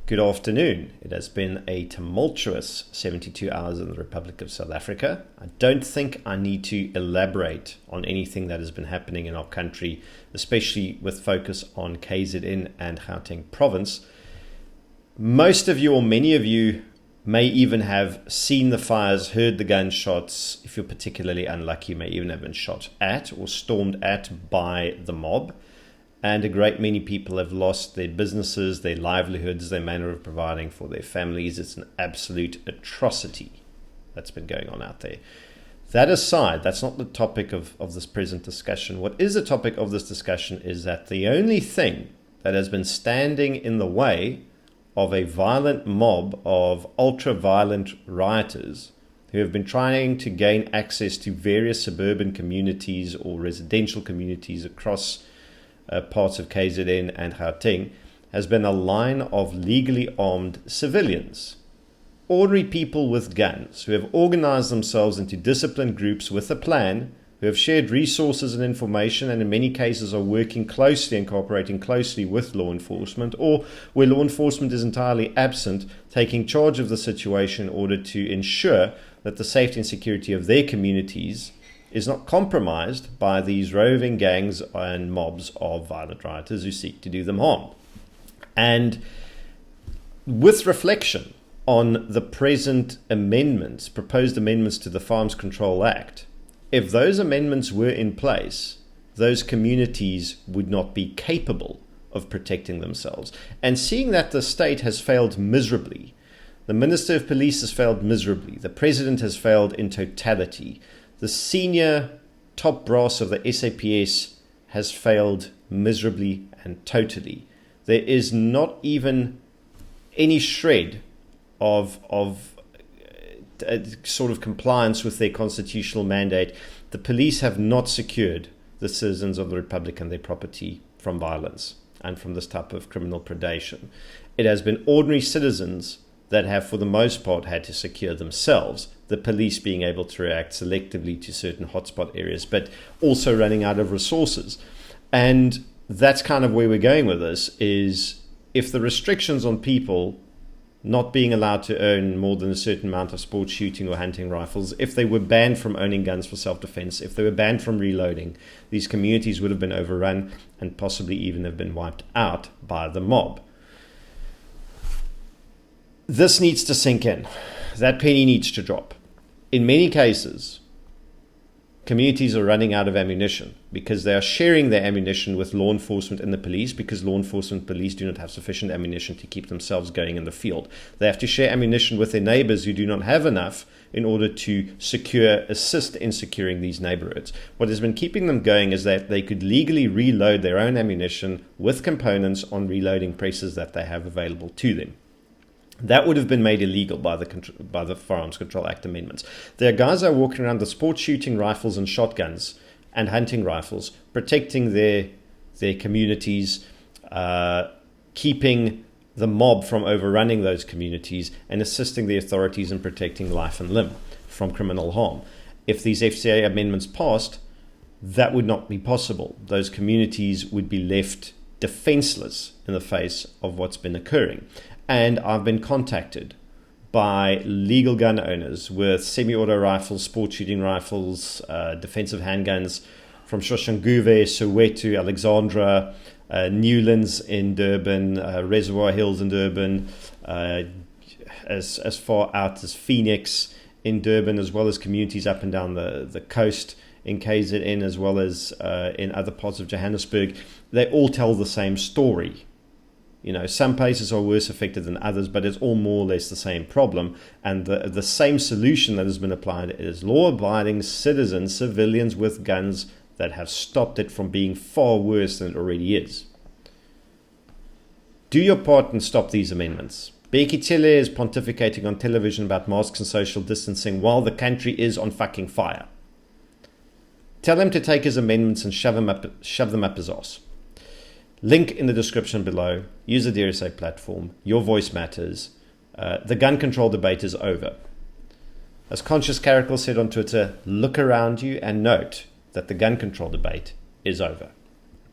Good afternoon. It has been a tumultuous 72 hours in the Republic of South Africa. I don't think I need to elaborate on anything that has been happening in our country, especially with focus on KZN and Gauteng province. Most of you, or many of you, may even have seen the fires, heard the gunshots. If you're particularly unlucky, you may even have been shot at or stormed at by the mob. And a great many people have lost their businesses, their livelihoods, their manner of providing for their families. It's an absolute atrocity that's been going on out there. That aside, that's not the topic of this present discussion. What is the topic of this discussion is that the only thing that has been standing in the way of a violent mob of ultra-violent rioters who have been trying to gain access to various suburban communities or residential communities across parts of KZN and Gauteng has been a line of legally armed civilians, ordinary people with guns who have organized themselves into disciplined groups with a plan, who have shared resources and information, and in many cases are working closely and cooperating closely with law enforcement, or where law enforcement is entirely absent, taking charge of the situation in order to ensure that the safety and security of their communities is not compromised by these roving gangs and mobs of violent rioters who seek to do them harm. And with reflection on the present amendments, proposed amendments to the Farms Control Act, if those amendments were in place, those communities would not be capable of protecting themselves. And seeing that the state has failed miserably, the Minister of Police has failed miserably, the President has failed in totality, the senior top brass of the SAPS has failed miserably and totally. There is not even any shred of sort of compliance with their constitutional mandate. The police have not secured the citizens of the Republic and their property from violence and from this type of criminal predation. It has been ordinary citizens that have, for the most part, had to secure themselves, the police being able to react selectively to certain hotspot areas, but also running out of resources. And that's kind of where we're going with this, is if the restrictions on people not being allowed to own more than a certain amount of sports shooting or hunting rifles, if they were banned from owning guns for self-defense, if they were banned from reloading, these communities would have been overrun and possibly even have been wiped out by the mob. This needs to sink in. That penny needs to drop. In many cases, communities are running out of ammunition because they are sharing their ammunition with law enforcement and the police, because law enforcement and police do not have sufficient ammunition to keep themselves going in the field. They have to share ammunition with their neighbors who do not have enough in order to assist in securing these neighborhoods. What has been keeping them going is that they could legally reload their own ammunition with components on reloading presses that they have available to them. That would have been made illegal by the Firearms Control Act amendments. There are guys that are walking around with sports shooting rifles and shotguns and hunting rifles, protecting their communities, keeping the mob from overrunning those communities, and assisting the authorities in protecting life and limb from criminal harm. If these FCA amendments passed, that would not be possible. Those communities would be left defenseless in the face of what's been occurring. And I've been contacted by legal gun owners with semi-auto rifles, sport shooting rifles, defensive handguns from Soshanguve, Soweto, Alexandra, Newlands in Durban, Reservoir Hills in Durban, as far out as Phoenix in Durban, as well as communities up and down the coast in KZN, as well as in other parts of Johannesburg. They all tell the same story. You know, some places are worse affected than others, but it's all more or less the same problem. And the same solution that has been applied is law-abiding citizens, civilians with guns that have stopped it from being far worse than it already is. Do your part and stop these amendments. Bheki Cele is pontificating on television about masks and social distancing while the country is on fucking fire. Tell him to take his amendments and shove them up his ass. Link in the description below. Use the DRSA platform. Your voice matters. The gun control debate is over. As Conscious Caracal said on Twitter, look around you and note that the gun control debate is over.